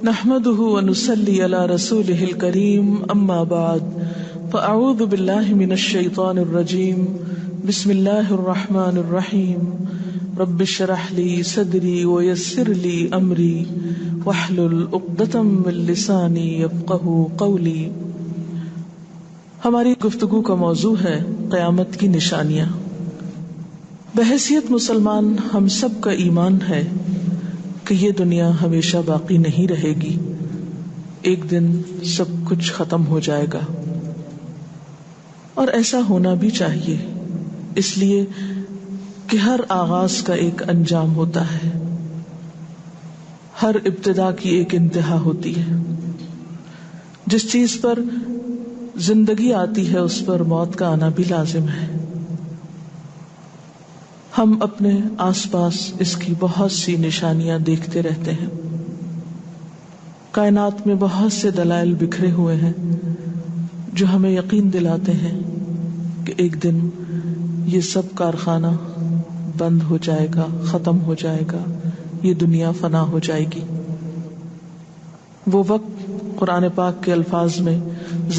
نحمده ونصلي على رسوله الكريم اما بعد فاعوذ بالله من الشيطان الرجيم بسم الله الرحمن الرحيم رب اشرح لي صدري ويسر لي امري واحلل عقدة من لساني يفقهوا قولي۔ ہماری گفتگو کا موضوع ہے قیامت کی نشانیاں۔ بحیثیت مسلمان ہم سب کا ایمان ہے کہ یہ دنیا ہمیشہ باقی نہیں رہے گی، ایک دن سب کچھ ختم ہو جائے گا، اور ایسا ہونا بھی چاہیے، اس لیے کہ ہر آغاز کا ایک انجام ہوتا ہے، ہر ابتدا کی ایک انتہا ہوتی ہے۔ جس چیز پر زندگی آتی ہے اس پر موت کا آنا بھی لازم ہے۔ ہم اپنے آس پاس اس کی بہت سی نشانیاں دیکھتے رہتے ہیں۔ کائنات میں بہت سے دلائل بکھرے ہوئے ہیں جو ہمیں یقین دلاتے ہیں کہ ایک دن یہ سب کارخانہ بند ہو جائے گا، ختم ہو جائے گا، یہ دنیا فنا ہو جائے گی۔ وہ وقت قرآن پاک کے الفاظ میں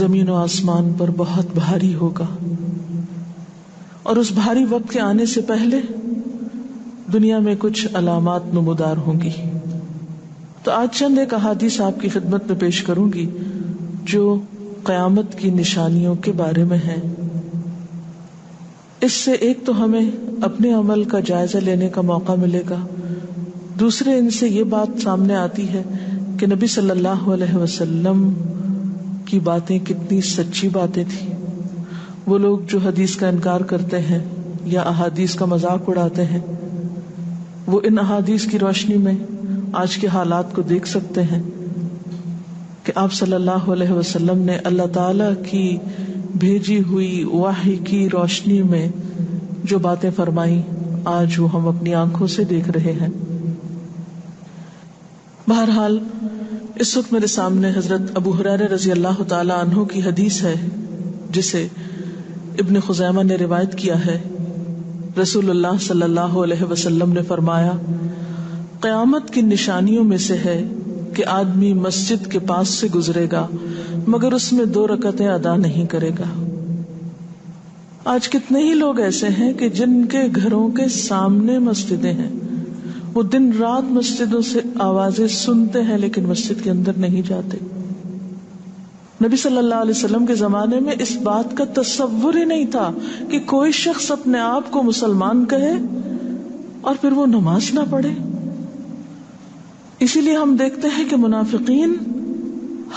زمین و آسمان پر بہت بھاری ہوگا، اور اس بھاری وقت کے آنے سے پہلے دنیا میں کچھ علامات نمودار ہوں گی۔ تو آج چند ایک احادیث آپ کی خدمت میں پیش کروں گی جو قیامت کی نشانیوں کے بارے میں ہیں۔ اس سے ایک تو ہمیں اپنے عمل کا جائزہ لینے کا موقع ملے گا، دوسرے ان سے یہ بات سامنے آتی ہے کہ نبی صلی اللہ علیہ وسلم کی باتیں کتنی سچی باتیں تھیں۔ وہ لوگ جو حدیث کا انکار کرتے ہیں یا احادیث کا مذاق اڑاتے ہیں، وہ ان احادیث کی روشنی میں آج کے حالات کو دیکھ سکتے ہیں کہ آپ صلی اللہ علیہ وسلم نے اللہ تعالی کی بھیجی ہوئی وحی کی روشنی میں جو باتیں فرمائیں آج وہ ہم اپنی آنکھوں سے دیکھ رہے ہیں۔ بہرحال اس وقت میرے سامنے حضرت ابو ہریرہ رضی اللہ تعالی عنہ کی حدیث ہے جسے ابن خزیمہ نے روایت کیا ہے۔ رسول اللہ صلی اللہ علیہ وسلم نے فرمایا، قیامت کی نشانیوں میں سے ہے کہ آدمی مسجد کے پاس سے گزرے گا مگر اس میں 2 رکعتیں ادا نہیں کرے گا۔ آج کتنے ہی لوگ ایسے ہیں کہ جن کے گھروں کے سامنے مسجدیں ہیں، وہ دن رات مسجدوں سے آوازیں سنتے ہیں لیکن مسجد کے اندر نہیں جاتے۔ نبی صلی اللہ علیہ وسلم کے زمانے میں اس بات کا تصور ہی نہیں تھا کہ کوئی شخص اپنے آپ کو مسلمان کہے اور پھر وہ نماز نہ پڑھے۔ اسی لیے ہم دیکھتے ہیں کہ منافقین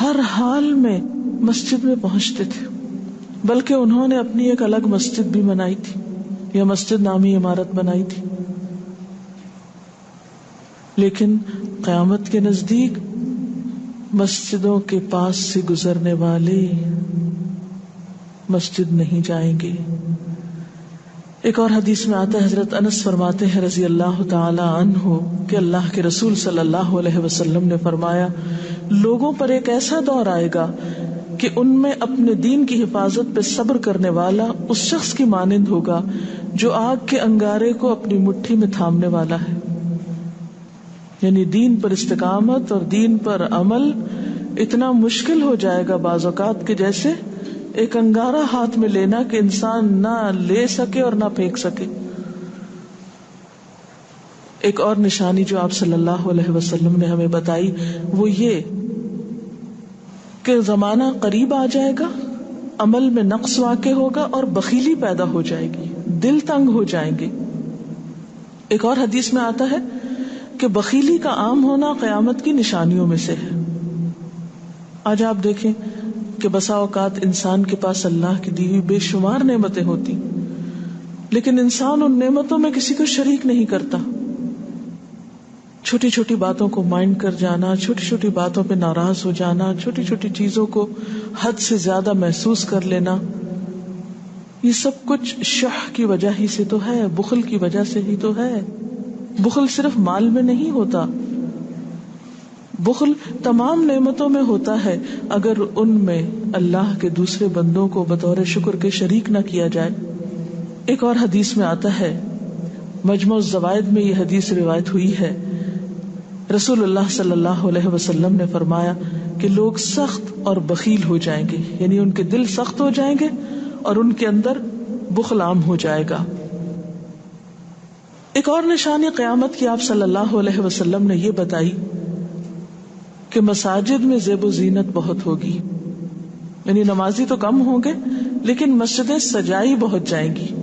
ہر حال میں مسجد میں پہنچتے تھے، بلکہ انہوں نے اپنی ایک الگ مسجد بھی بنائی تھی یا مسجد نامی عمارت بنائی تھی۔ لیکن قیامت کے نزدیک مسجدوں کے پاس سے گزرنے والے مسجد نہیں جائیں گے۔ ایک اور حدیث میں آتا ہے، حضرت انس فرماتے ہیں رضی اللہ تعالی عنہ کہ اللہ کے رسول صلی اللہ علیہ وسلم نے فرمایا، لوگوں پر ایک ایسا دور آئے گا کہ ان میں اپنے دین کی حفاظت پہ صبر کرنے والا اس شخص کی مانند ہوگا جو آگ کے انگارے کو اپنی مٹھی میں تھامنے والا ہے۔ یعنی دین پر استقامت اور دین پر عمل اتنا مشکل ہو جائے گا بعض اوقات کہ جیسے ایک انگارہ ہاتھ میں لینا کہ انسان نہ لے سکے اور نہ پھینک سکے۔ ایک اور نشانی جو آپ صلی اللہ علیہ وسلم نے ہمیں بتائی وہ یہ کہ زمانہ قریب آ جائے گا، عمل میں نقص واقع ہوگا اور بخیلی پیدا ہو جائے گی، دل تنگ ہو جائیں گے۔ ایک اور حدیث میں آتا ہے کہ بخیلی کا عام ہونا قیامت کی نشانیوں میں سے ہے۔ آج آپ دیکھیں کہ بسا اوقات انسان کے پاس اللہ کی دی ہوئی بے شمار نعمتیں ہوتی، لیکن انسان ان نعمتوں میں کسی کو شریک نہیں کرتا۔ چھوٹی چھوٹی باتوں کو مائنڈ کر جانا، چھوٹی چھوٹی باتوں پہ ناراض ہو جانا، چھوٹی چھوٹی چیزوں کو حد سے زیادہ محسوس کر لینا، یہ سب کچھ شح کی وجہ ہی سے تو ہے، بخل کی وجہ سے ہی تو ہے۔ بخل صرف مال میں نہیں ہوتا، بخل تمام نعمتوں میں ہوتا ہے اگر ان میں اللہ کے دوسرے بندوں کو بطور شکر کے شریک نہ کیا جائے۔ ایک اور حدیث میں آتا ہے، مجموع الزوائد میں یہ حدیث روایت ہوئی ہے رسول اللہ صلی اللہ علیہ وسلم نے فرمایا کہ لوگ سخت اور بخیل ہو جائیں گے، یعنی ان کے دل سخت ہو جائیں گے اور ان کے اندر بخل عام ہو جائے گا۔ ایک اور نشانی قیامت کی آپ صلی اللہ علیہ وسلم نے یہ بتائی کہ مساجد میں زیب و زینت بہت ہوگی، یعنی نمازی تو کم ہوں گے لیکن مسجدیں سجائی بہت جائیں گی۔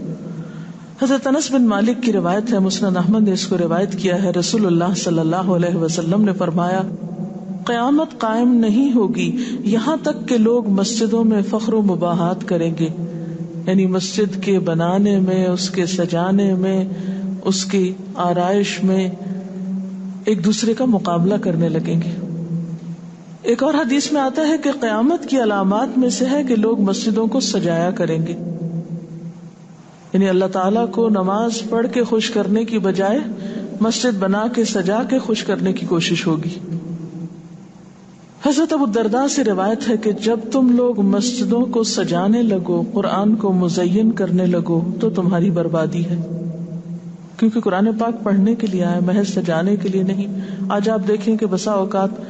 حضرت انس بن مالک کی روایت ہے، مسند احمد نے اس کو روایت کیا ہے، رسول اللہ صلی اللہ علیہ وسلم نے فرمایا قیامت قائم نہیں ہوگی یہاں تک کہ لوگ مسجدوں میں فخر و مباحات کریں گے، یعنی مسجد کے بنانے میں، اس کے سجانے میں، اس کی آرائش میں ایک دوسرے کا مقابلہ کرنے لگیں گے۔ ایک اور حدیث میں آتا ہے کہ قیامت کی علامات میں سے ہے کہ لوگ مسجدوں کو سجایا کریں گے، یعنی اللہ تعالیٰ کو نماز پڑھ کے خوش کرنے کی بجائے مسجد بنا کے سجا کے خوش کرنے کی کوشش ہوگی۔ حضرت ابو الدرداء سے روایت ہے کہ جب تم لوگ مسجدوں کو سجانے لگو، قرآن کو مزین کرنے لگو تو تمہاری بربادی ہے، کیونکہ قرآن پاک پڑھنے کے لیے آئے، محض سجانے کے لیے نہیں۔ آج آپ دیکھیں کہ بسا اوقات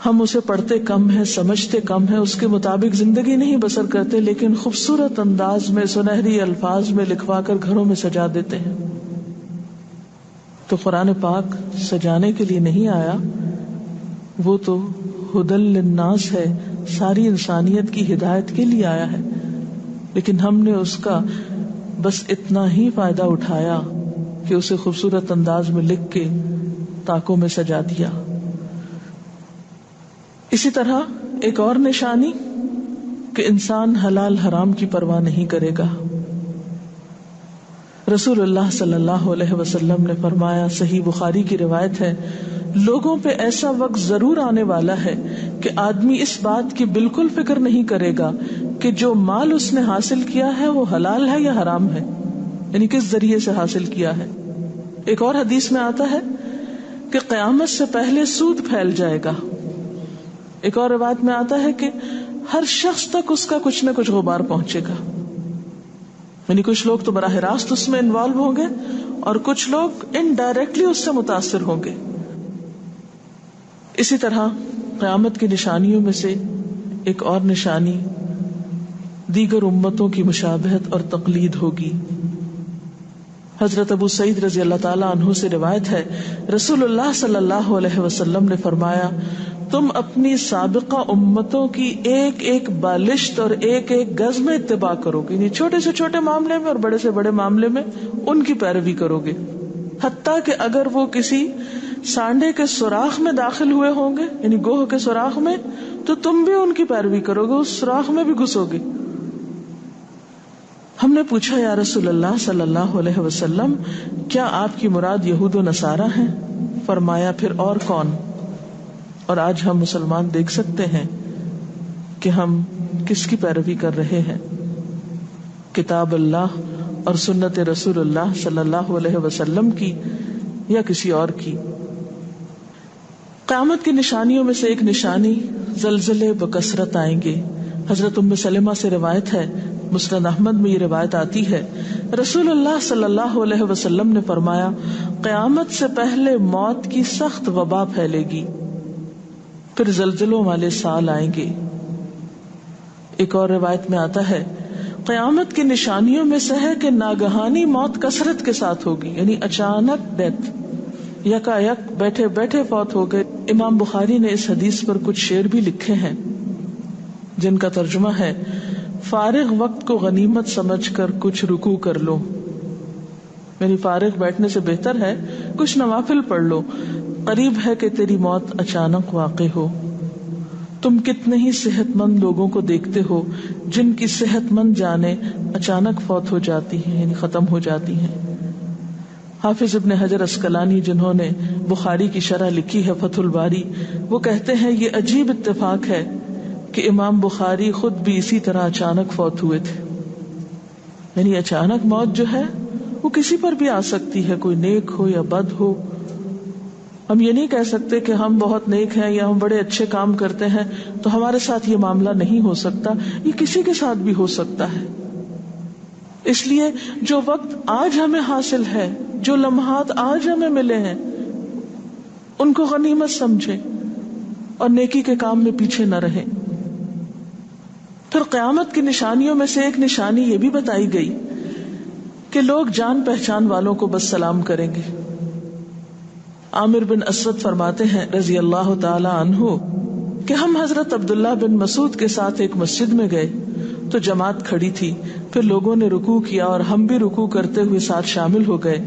ہم اسے پڑھتے کم ہیں، سمجھتے کم ہیں، اس کے مطابق زندگی نہیں بسر کرتے، لیکن خوبصورت انداز میں سنہری الفاظ میں لکھوا کر گھروں میں سجا دیتے ہیں۔ تو قرآن پاک سجانے کے لیے نہیں آیا، وہ تو ہدی للناس ہے، ساری انسانیت کی ہدایت کے لیے آیا ہے، لیکن ہم نے اس کا بس اتنا ہی فائدہ اٹھایا کہ اسے خوبصورت انداز میں لکھ کے تاکوں میں سجا دیا۔ اسی طرح ایک اور نشانی کہ انسان حلال حرام کی پرواہ نہیں کرے گا۔ رسول اللہ صلی اللہ علیہ وسلم نے فرمایا، صحیح بخاری کی روایت ہے، لوگوں پہ ایسا وقت ضرور آنے والا ہے کہ آدمی اس بات کی بالکل فکر نہیں کرے گا کہ جو مال اس نے حاصل کیا ہے وہ حلال ہے یا حرام ہے، یعنی کس ذریعے سے حاصل کیا ہے۔ ایک اور حدیث میں آتا ہے کہ قیامت سے پہلے سود پھیل جائے گا۔ ایک اور روایت میں آتا ہے کہ ہر شخص تک اس کا کچھ نہ کچھ غبار پہنچے گا، یعنی کچھ لوگ تو براہ راست اس میں انوالو ہوں گے اور کچھ لوگ انڈائریکٹلی اس سے متاثر ہوں گے۔ اسی طرح قیامت کی نشانیوں میں سے ایک اور نشانی دیگر امتوں کی مشابہت اور تقلید ہوگی۔ حضرت ابو سعید رضی اللہ تعالیٰ عنہ سے روایت ہے، رسول اللہ صلی اللہ علیہ وسلم نے فرمایا، تم اپنی سابقہ امتوں کی ایک ایک بالشت اور ایک ایک گز میں اتباع کرو گے، یعنی چھوٹے سے چھوٹے معاملے میں اور بڑے سے بڑے معاملے میں ان کی پیروی کرو گے، حتیٰ کہ اگر وہ کسی سانڈے کے سوراخ میں داخل ہوئے ہوں گے، یعنی گوہ کے سوراخ میں، تو تم بھی ان کی پیروی کرو گے، اس سوراخ میں بھی گھسو گے۔ ہم نے پوچھا، یا رسول اللہ صلی اللہ علیہ وسلم، کیا آپ کی مراد یہود و نصارہ ہیں؟ فرمایا، پھر اور کون؟ اور آج ہم مسلمان دیکھ سکتے ہیں کہ ہم کس کی پیروی کر رہے ہیں، کتاب اللہ اور سنت رسول اللہ صلی اللہ علیہ وسلم کی یا کسی اور کی۔ قیامت کی نشانیوں میں سے ایک نشانی زلزلے بکثرت آئیں گے۔ حضرت ام سلمہ سے روایت ہے، مسند احمد میں یہ روایت آتی ہے، رسول اللہ صلی اللہ علیہ وسلم نے فرمایا، قیامت سے پہلے موت کی سخت وبا پھیلے گی، پھر زلزلوں والے سال آئیں گے۔ ایک اور روایت میں آتا ہے، قیامت کی نشانیوں میں سے ہے کہ ناگہانی موت کثرت کے ساتھ ہوگی، یعنی اچانک ڈیتھ، یکا یک بیٹھے بیٹھے فوت ہو گئے۔ امام بخاری نے اس حدیث پر کچھ شعر بھی لکھے ہیں جن کا ترجمہ ہے، فارغ وقت کو غنیمت سمجھ کر کچھ رکوع کر لو، یعنی فارغ بیٹھنے سے بہتر ہے کچھ نوافل پڑھ لو، قریب ہے کہ تیری موت اچانک واقع ہو۔ تم کتنے ہی صحت مند لوگوں کو دیکھتے ہو جن کی صحت مند جانیں اچانک فوت ہو جاتی ہیں، یعنی ختم ہو جاتی ہیں۔ حافظ ابن حجر عسقلانی جنہوں نے بخاری کی شرح لکھی ہے فتح الباری، وہ کہتے ہیں یہ عجیب اتفاق ہے کہ امام بخاری خود بھی اسی طرح اچانک فوت ہوئے تھے، یعنی اچانک موت جو ہے وہ کسی پر بھی آ سکتی ہے، کوئی نیک ہو یا بد ہو۔ ہم یہ نہیں کہہ سکتے کہ ہم بہت نیک ہیں یا ہم بڑے اچھے کام کرتے ہیں تو ہمارے ساتھ یہ معاملہ نہیں ہو سکتا، یہ کسی کے ساتھ بھی ہو سکتا ہے۔ اس لیے جو وقت آج ہمیں حاصل ہے، جو لمحات آج ہمیں ملے ہیں، ان کو غنیمت سمجھے اور نیکی کے کام میں پیچھے نہ رہے. پھر قیامت کی نشانیوں میں سے ایک نشانی یہ بھی بتائی گئی کہ لوگ جان پہچان والوں کو بس سلام کریں گے. عامر بن اسود فرماتے ہیں رضی اللہ تعالی عنہ کہ ہم حضرت عبداللہ بن مسعود کے ساتھ ایک مسجد میں گئے تو جماعت کھڑی تھی. پھر لوگوں نے رکوع کیا اور ہم بھی رکوع کرتے ہوئے ساتھ شامل ہو گئے.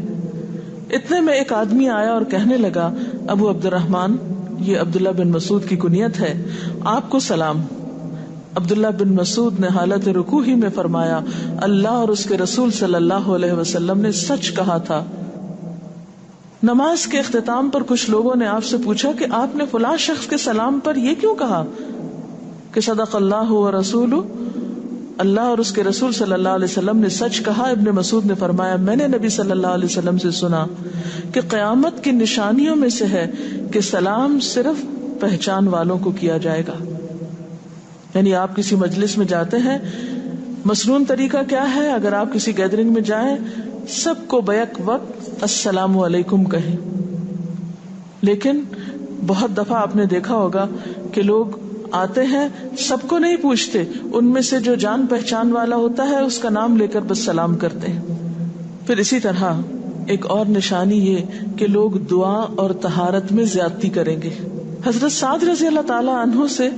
اتنے میں ایک آدمی آیا اور کہنے لگا ابو عبد الرحمن، یہ عبداللہ بن مسعود کی کنیت ہے، آپ کو سلام. عبداللہ بن مسعود نے حالت رکوع ہی میں فرمایا اللہ اور اس کے رسول صلی اللہ علیہ وسلم نے سچ کہا تھا. نماز کے اختتام پر کچھ لوگوں نے آپ سے پوچھا کہ آپ نے فلاں شخص کے سلام پر یہ کیوں کہا کہ صدق اللہ و رسولہ، اللہ اور اس کے رسول صلی اللہ علیہ وسلم نے سچ کہا. ابن مسعود نے فرمایا میں نے نبی صلی اللہ علیہ وسلم سے سنا کہ قیامت کی نشانیوں میں سے ہے کہ سلام صرف پہچان والوں کو کیا جائے گا. یعنی آپ کسی مجلس میں جاتے ہیں، مسنون طریقہ کیا ہے، اگر آپ کسی گیدرنگ میں جائیں سب کو بیک وقت السلام علیکم کہیں. لیکن بہت دفعہ آپ نے دیکھا ہوگا کہ لوگ آتے ہیں سب کو نہیں پوچھتے، ان میں سے جو جان پہچان والا ہوتا ہے اس کا نام لے کر بس سلام کرتے ہیں. پھر اسی طرح ایک اور نشانی یہ کہ لوگ دعا اور طہارت میں زیادتی کریں گے. حضرت سعد رضی اللہ تعالی عنہ سے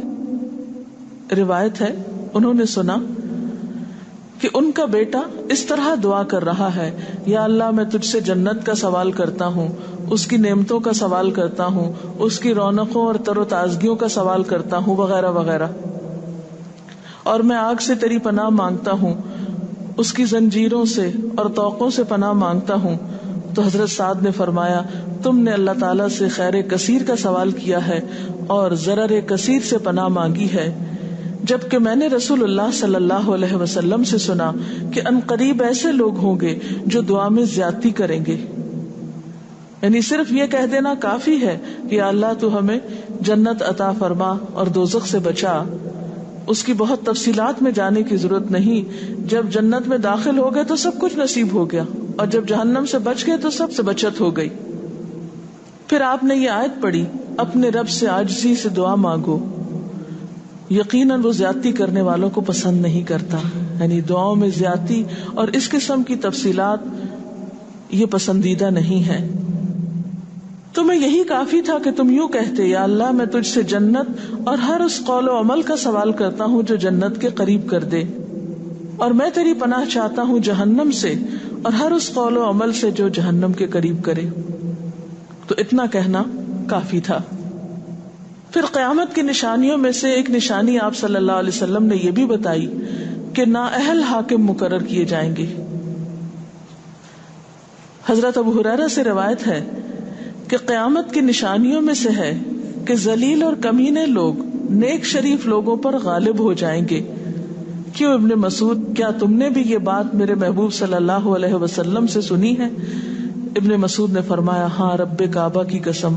روایت ہے، انہوں نے سنا کہ ان کا بیٹا اس طرح دعا کر رہا ہے یا اللہ میں تجھ سے جنت کا سوال کرتا ہوں، اس کی نعمتوں کا سوال کرتا ہوں، اس کی رونقوں اور تر و تازگیوں کا سوال کرتا ہوں وغیرہ وغیرہ، اور میں آگ سے تیری پناہ مانگتا ہوں، اس کی زنجیروں سے اور طوقوں سے پناہ مانگتا ہوں. تو حضرت سعد نے فرمایا تم نے اللہ تعالیٰ سے خیر کثیر کا سوال کیا ہے اور ضرر کثیر سے پناہ مانگی ہے، جبکہ میں نے رسول اللہ صلی اللہ علیہ وسلم سے سنا کہ ان قریب ایسے لوگ ہوں گے جو دعا میں زیادتی کریں گے. یعنی صرف یہ کہہ دینا کافی ہے کہ اللہ تو ہمیں جنت عطا فرما اور دوزخ سے بچا، اس کی بہت تفصیلات میں جانے کی ضرورت نہیں. جب جنت میں داخل ہو گئے تو سب کچھ نصیب ہو گیا، اور جب جہنم سے بچ گئے تو سب سے بچت ہو گئی. پھر آپ نے یہ آیت پڑھی اپنے رب سے عاجزی سے دعا مانگو، یقیناً وہ زیادتی کرنے والوں کو پسند نہیں کرتا. یعنی دعاؤں میں زیادتی اور اس قسم کی تفصیلات یہ پسندیدہ نہیں ہے. تمہیں یہی کافی تھا کہ تم یوں کہتے یا اللہ میں تجھ سے جنت اور ہر اس قول و عمل کا سوال کرتا ہوں جو جنت کے قریب کر دے، اور میں تیری پناہ چاہتا ہوں جہنم سے اور ہر اس قول و عمل سے جو جہنم کے قریب کرے. تو اتنا کہنا کافی تھا. پھر قیامت کی نشانیوں میں سے ایک نشانی آپ صلی اللہ علیہ وسلم نے یہ بھی بتائی کہ نااہل حاکم مقرر کیے جائیں گے. حضرت ابو ہریرہ سے روایت ہے کہ قیامت کی نشانیوں میں سے ہے کہ ذلیل اور کمینے لوگ نیک شریف لوگوں پر غالب ہو جائیں گے. کیوں ابن مسعود، کیا تم نے بھی یہ بات میرے محبوب صلی اللہ علیہ وسلم سے سنی ہے؟ ابن مسعود نے فرمایا ہاں رب کعبہ کی قسم.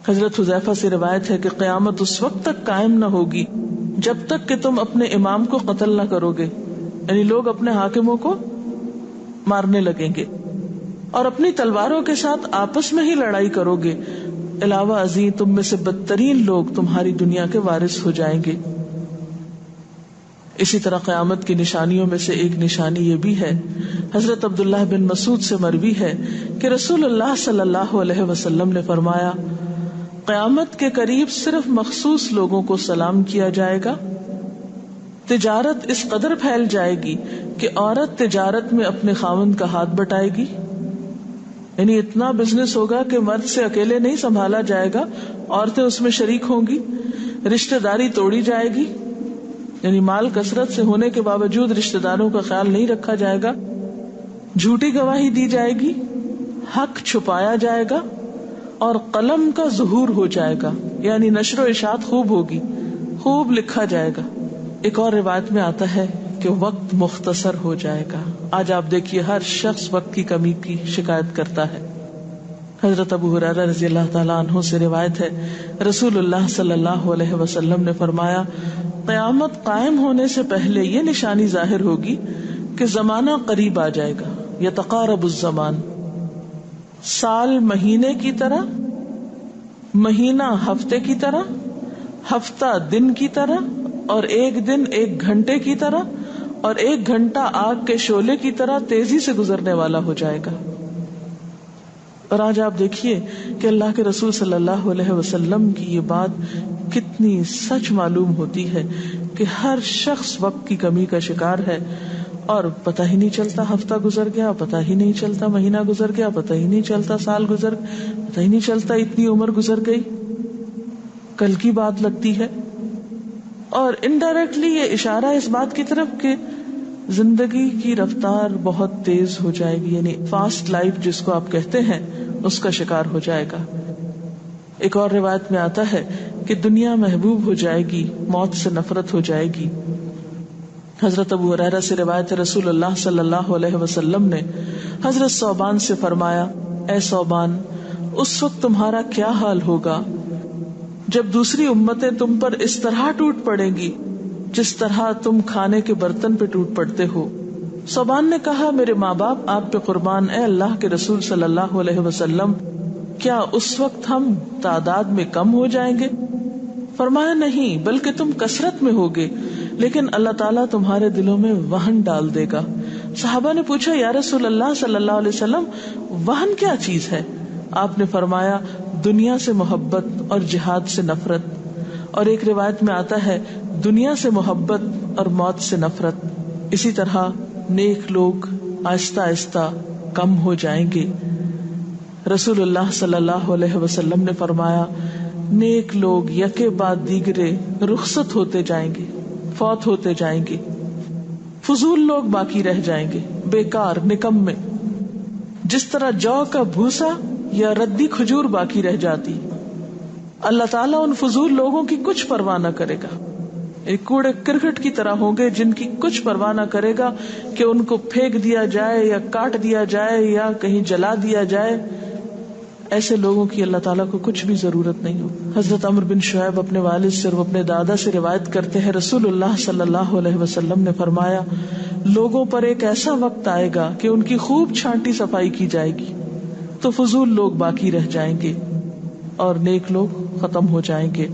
حضرت حذیفہ سے روایت ہے کہ قیامت اس وقت تک قائم نہ ہوگی جب تک کہ تم اپنے امام کو قتل نہ کرو گے. یعنی لوگ اپنے حاکموں کو مارنے لگیں گے اور اپنی تلواروں کے ساتھ آپس میں ہی لڑائی کرو گے. علاوہ ازیں تم میں سے بدترین لوگ تمہاری دنیا کے وارث ہو جائیں گے. اسی طرح قیامت کی نشانیوں میں سے ایک نشانی یہ بھی ہے، حضرت عبداللہ بن مسعود سے مروی ہے کہ رسول اللہ صلی اللہ علیہ وسلم نے فرمایا قیامت کے قریب صرف مخصوص لوگوں کو سلام کیا جائے گا. تجارت اس قدر پھیل جائے گی کہ عورت تجارت میں اپنے خاوند کا ہاتھ بٹائے گی. یعنی اتنا بزنس ہوگا کہ مرد سے اکیلے نہیں سنبھالا جائے گا، عورتیں اس میں شریک ہوں گی. رشتہ داری توڑی جائے گی، یعنی مال کثرت سے ہونے کے باوجود رشتہ داروں کا خیال نہیں رکھا جائے گا. جھوٹی گواہی دی جائے گی، حق چھپایا جائے گا، اور قلم کا ظہور ہو جائے گا. یعنی نشر و اشاعت خوب ہوگی، خوب لکھا جائے گا. ایک اور روایت میں آتا ہے کہ وقت مختصر ہو جائے گا. آج آپ دیکھیے ہر شخص وقت کی کمی کی شکایت کرتا ہے. حضرت ابو ہریرہ رضی اللہ تعالیٰ عنہ سے روایت ہے رسول اللہ صلی اللہ علیہ وسلم نے فرمایا قیامت قائم ہونے سے پہلے یہ نشانی ظاہر ہوگی کہ زمانہ قریب آ جائے گا. یتقارب الزمان، سال مہینے کی طرح مہینہ ہفتے کی طرح، ہفتہ دن کی طرح، اور ایک دن ایک گھنٹے کی طرح، اور ایک گھنٹہ آگ کے شعلے کی طرح تیزی سے گزرنے والا ہو جائے گا۔ اور آج آپ دیکھیے کہ اللہ کے رسول صلی اللہ علیہ وسلم کی یہ بات کتنی سچ معلوم ہوتی ہے کہ ہر شخص وقت کی کمی کا شکار ہے، اور پتہ ہی نہیں چلتا ہفتہ گزر گیا، پتہ ہی نہیں چلتا مہینہ گزر گیا، پتہ ہی نہیں چلتا سال گزر، پتہ ہی نہیں چلتا اتنی عمر گزر گئی، کل کی بات لگتی ہے۔ اور انڈائریکٹلی یہ اشارہ اس بات کی طرف کہ زندگی کی رفتار بہت تیز ہو جائے گی، یعنی فاسٹ لائف جس کو آپ کہتے ہیں اس کا شکار ہو جائے گا۔ ایک اور روایت میں آتا ہے کہ دنیا محبوب ہو جائے گی، موت سے نفرت ہو جائے گی۔ حضرت ابو ہریرہ سے روایت ہے، رسول اللہ صلی اللہ علیہ وسلم نے حضرت ثوبان سے فرمایا، اے ثوبان، اس وقت تمہارا کیا حال ہوگا جب دوسری امتیں تم پر اس طرح ٹوٹ پڑیں گی جس طرح تم کھانے کے برتن پہ ٹوٹ پڑتے ہو۔ ثوبان نے کہا، میرے ماں باپ آپ پہ قربان، اے اللہ کے رسول صلی اللہ علیہ وسلم، کیا اس وقت ہم تعداد میں کم ہو جائیں گے؟ فرمایا، نہیں، بلکہ تم کثرت میں ہوگے، لیکن اللہ تعالیٰ تمہارے دلوں میں وہن ڈال دے گا۔ صحابہ نے پوچھا، یا رسول اللہ صلی اللہ علیہ وسلم، وہن کیا چیز ہے؟ آپ نے فرمایا، دنیا سے محبت اور جہاد سے نفرت۔ اور ایک روایت میں آتا ہے، دنیا سے محبت اور موت سے نفرت۔ اسی طرح نیک لوگ آہستہ آہستہ کم ہو جائیں گے۔ رسول اللہ صلی اللہ علیہ وسلم نے فرمایا، نیک لوگ یکے بعد دیگرے رخصت ہوتے جائیں گے، فوت ہوتے جائیں گے، فضول لوگ باقی رہ جائیں گے، بیکار، نکمے، جس طرح جو کا بھوسا یا ردی کھجور باقی رہ جاتی۔ اللہ تعالیٰ ان فضول لوگوں کی کچھ پرواہ نہ کرے گا، ایک کوڑے کرکٹ کی طرح ہوں گے جن کی کچھ پرواہ نہ کرے گا کہ ان کو پھینک دیا جائے یا کاٹ دیا جائے یا کہیں جلا دیا جائے۔ ایسے لوگوں کی اللہ تعالیٰ کو کچھ بھی ضرورت نہیں ہو۔ حضرت عمرو بن شعیب اپنے والد سے اور اپنے دادا سے روایت کرتے ہیں، رسول اللہ صلی اللہ علیہ وسلم نے فرمایا، لوگوں پر ایک ایسا وقت آئے گا کہ ان کی خوب چھانٹی صفائی کی جائے گی تو فضول لوگ باقی رہ جائیں گے اور نیک لوگ ختم ہو جائیں گے۔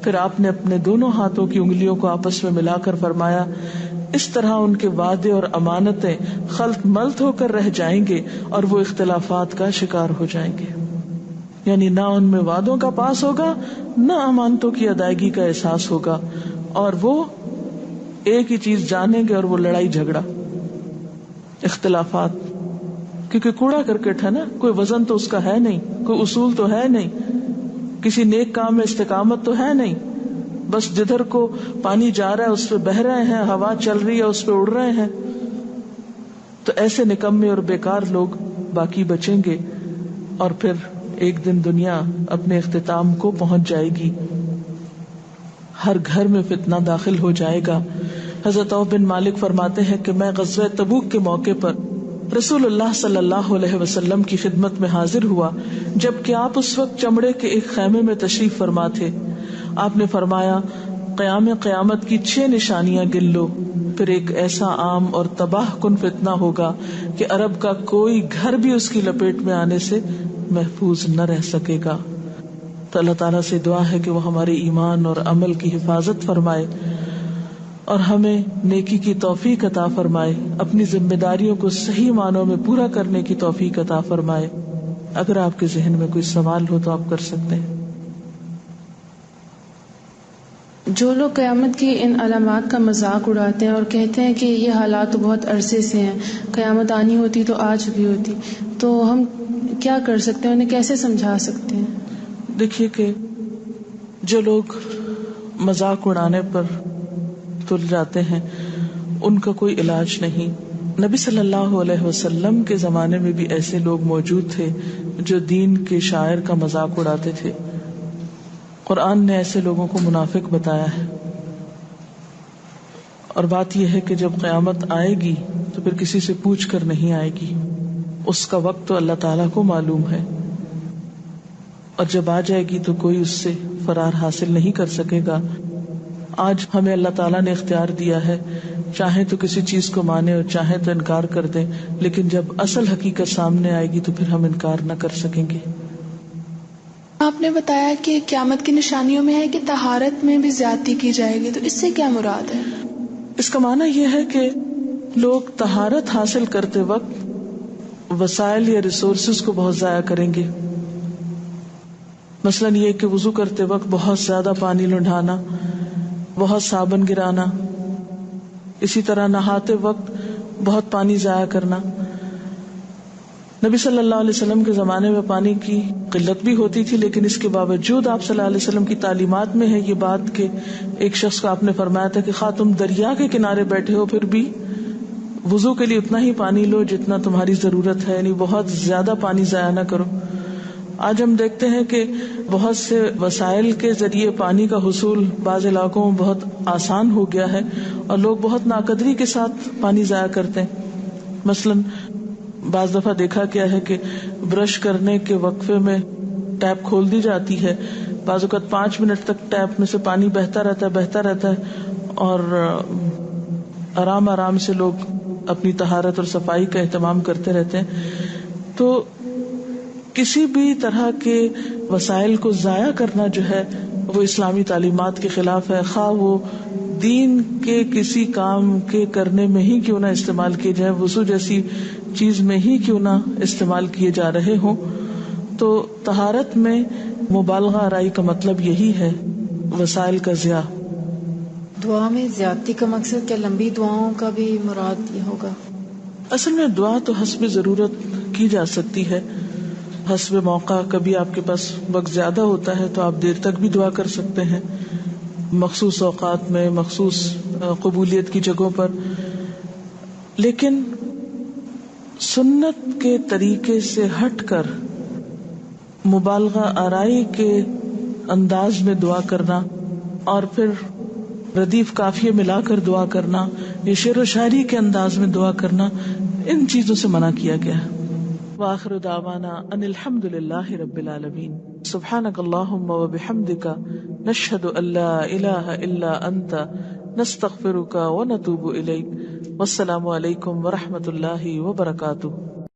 پھر آپ نے اپنے دونوں ہاتھوں کی انگلیوں کو آپس میں ملا کر فرمایا، اس طرح ان کے وعدے اور امانتیں خلط ملط ہو کر رہ جائیں گے اور وہ اختلافات کا شکار ہو جائیں گے، یعنی نہ ان میں وعدوں کا پاس ہوگا نہ امانتوں کی ادائیگی کا احساس ہوگا، اور وہ ایک ہی چیز جانیں گے اور وہ لڑائی جھگڑا، اختلافات، کیونکہ کوڑا کرکٹ ہے نا، کوئی وزن تو اس کا ہے نہیں، کوئی اصول تو ہے نہیں، کسی نیک کام میں استقامت تو ہے نہیں، بس جدھر کو پانی جا رہا ہے اس پہ بہ رہے ہیں، ہوا چل رہی ہے اس پہ اڑ رہے ہیں۔ تو ایسے نکمے اور بیکار لوگ باقی بچیں گے، اور پھر ایک دن دنیا اپنے اختتام کو پہنچ جائے گی، ہر گھر میں فتنہ داخل ہو جائے گا۔ حضرت عوف بن مالک فرماتے ہیں کہ میں غزوہ تبوک کے موقع پر رسول اللہ صلی اللہ علیہ وسلم کی خدمت میں حاضر ہوا، جبکہ آپ اس وقت چمڑے کے ایک خیمے میں تشریف فرما تھے۔ آپ نے فرمایا، قیامت کی 6 نشانیاں گن لو، پھر ایک ایسا عام اور تباہ کن فتنہ ہوگا کہ عرب کا کوئی گھر بھی اس کی لپیٹ میں آنے سے محفوظ نہ رہ سکے گا۔ تو اللہ تعالیٰ سے دعا ہے کہ وہ ہمارے ایمان اور عمل کی حفاظت فرمائے اور ہمیں نیکی کی توفیق عطا فرمائے، اپنی ذمہ داریوں کو صحیح معنوں میں پورا کرنے کی توفیق عطا فرمائے۔ اگر آپ کے ذہن میں کوئی سوال ہو تو آپ کر سکتے ہیں۔ جو لوگ قیامت کی ان علامات کا مذاق اڑاتے ہیں اور کہتے ہیں کہ یہ حالات تو بہت عرصے سے ہیں، قیامت آنی ہوتی تو آ چکی ہوتی، تو ہم کیا کر سکتے ہیں، انہیں کیسے سمجھا سکتے ہیں؟ دیکھیے کہ جو لوگ مذاق اڑانے پر تل جاتے ہیں ان کا کوئی علاج نہیں۔ نبی صلی اللہ علیہ وسلم کے زمانے میں بھی ایسے لوگ موجود تھے جو دین کے شاعر کا مذاق اڑاتے تھے۔ قرآن نے ایسے لوگوں کو منافق بتایا ہے، اور بات یہ ہے کہ جب قیامت آئے گی تو پھر کسی سے پوچھ کر نہیں آئے گی، اس کا وقت تو اللہ تعالیٰ کو معلوم ہے، اور جب آ جائے گی تو کوئی اس سے فرار حاصل نہیں کر سکے گا۔ آج ہمیں اللہ تعالیٰ نے اختیار دیا ہے، چاہے تو کسی چیز کو مانے اور چاہے تو انکار کر دیں، لیکن جب اصل حقیقت سامنے آئے گی تو پھر ہم انکار نہ کر سکیں گے۔ آپ نے بتایا کہ قیامت کی نشانیوں میں ہے کہ طہارت میں بھی زیادتی کی جائے گی، تو اس سے کیا مراد ہے؟ اس کا معنی یہ ہے کہ لوگ طہارت حاصل کرتے وقت وسائل یا ریسورسز کو بہت ضائع کریں گے. مثلاً یہ کہ وضو کرتے وقت بہت زیادہ پانی لنڈھانا، بہت صابن گرانا، اسی طرح نہاتے وقت بہت پانی ضائع کرنا. نبی صلی اللہ علیہ وسلم کے زمانے میں پانی کی قلت بھی ہوتی تھی، لیکن اس کے باوجود آپ صلی اللہ علیہ وسلم کی تعلیمات میں ہے یہ بات کہ ایک شخص کو آپ نے فرمایا تھا کہ خواہ تم دریا کے کنارے بیٹھے ہو پھر بھی وضو کے لیے اتنا ہی پانی لو جتنا تمہاری ضرورت ہے، یعنی بہت زیادہ پانی ضائع نہ کرو. آج ہم دیکھتے ہیں کہ بہت سے وسائل کے ذریعے پانی کا حصول بعض علاقوں میں بہت آسان ہو گیا ہے اور لوگ بہت ناقدری کے ساتھ پانی ضائع کرتے ہیں. مثلاً بعض دفعہ دیکھا گیا ہے کہ برش کرنے کے وقفے میں ٹیپ کھول دی جاتی ہے، بعض اوقات 5 منٹ تک ٹیپ میں سے پانی بہتا رہتا ہے اور آرام آرام سے لوگ اپنی طہارت اور صفائی کا اہتمام کرتے رہتے ہیں. تو کسی بھی طرح کے وسائل کو ضائع کرنا جو ہے وہ اسلامی تعلیمات کے خلاف ہے، خواہ وہ دین کے کسی کام کے کرنے میں ہی کیوں نہ استعمال کیے جائے، وضو جیسی چیز میں ہی کیوں نہ استعمال کیے جا رہے ہوں. تو طہارت میں مبالغہ آرائی کا مطلب یہی ہے، وسائل کا ضیاع. دعا میں زیادتی کا مقصد کیا لمبی دعاؤں کا بھی مراد یہ ہوگا؟ اصل میں دعا تو حسب ضرورت کی جا سکتی ہے، حسب موقع. کبھی آپ کے پاس وقت زیادہ ہوتا ہے تو آپ دیر تک بھی دعا کر سکتے ہیں، مخصوص اوقات میں، مخصوص قبولیت کی جگہوں پر. لیکن سنت کے طریقے سے ہٹ کر مبالغہ آرائی کے انداز میں دعا کرنا اور پھر ردیف قافیے ملا کر دعا کرنا یا شعر و شاعری کے انداز میں دعا کرنا، ان چیزوں سے منع کیا گیا ہے. وآخر دعوانا ان الحمد للہ رب العالمین. سبحانک اللہم وبحمدک نشہد ان لا الہ الا انت نستغفرک ونتوب الیک. والسلام علیکم ورحمۃ اللہ وبرکاتہ.